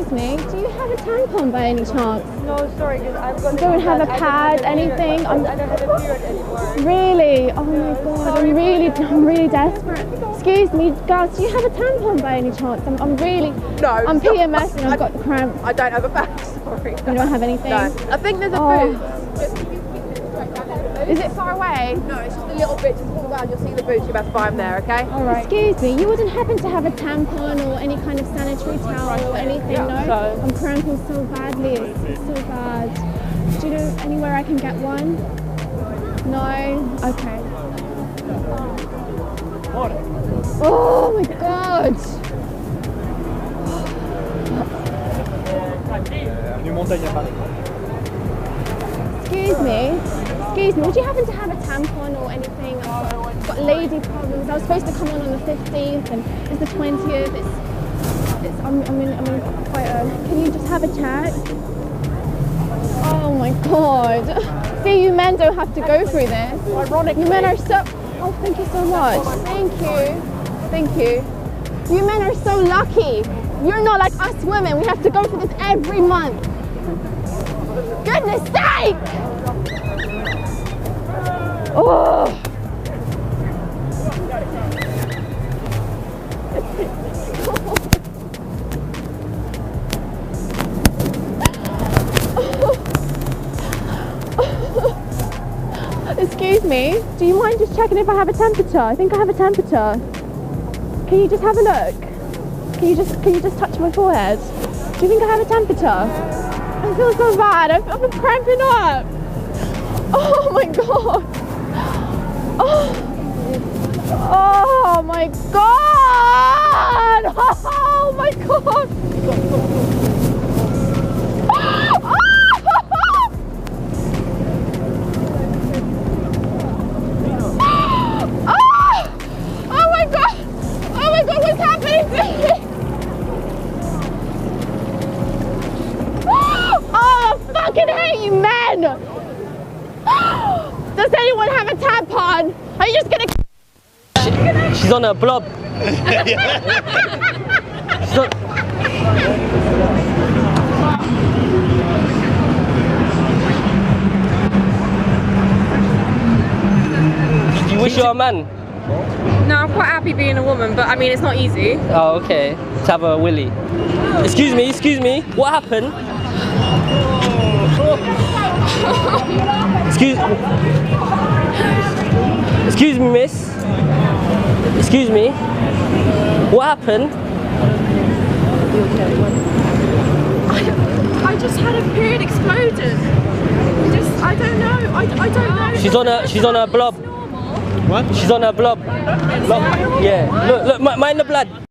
Excuse me, do you have a tampon by any chance? No, sorry, because I've got. Don't have a pad, anything? I don't have a period anymore. Really? Oh my god, I'm really desperate. Excuse me, girls, do you have a tampon by any chance? I'm really. No. I'm PMS and I've got the cramp. I don't have a bag, sorry. You don't have anything? No. I think there's a booth. Is it far away? No, it's just a little bit. Just walk around, you'll see the booth. You're about to find there, okay? All right. Excuse me, you wouldn't happen to have a tampon or any kind of sanitary towel or anything, no? So. I'm cramping so badly. It's so bad. Do you know anywhere I can get one? No? Okay. Oh my god! Excuse me, would you happen to have a tampon or anything? I've got lady problems. I was supposed to come on the 15th and it's the 20th. I'm in quite a... Can you just have a chat? Oh my god. See, you men don't have to go through this. Ironically. You men are so... Oh, thank you so much. Thank you. Thank you. You men are so lucky. You're not like us women. We have to go through this every month. Goodness sake! Oh! Excuse me, do you mind just checking if I have a temperature? I think I have a temperature. Can you just have a look? Can you just touch my forehead? Do you think I have a temperature? I feel so bad. I've been cramping up. Oh my god. Oh my god. Oh my god. Oh my god. Oh my god, what's happening to me? Oh, I fucking hate you men! Does anyone have a tampon? Are you just gonna... She's on a blob. She's on... Do you wish you were a man? No, I'm quite happy being a woman, but I mean, it's not easy. Oh, okay. To have a willy. Excuse me. What happened? Excuse me, miss. Excuse me. What happened? I just had a period exploded. I don't know. I don't know. She's on a blob. What? She's on a blob. Yeah. Look, mind the blood.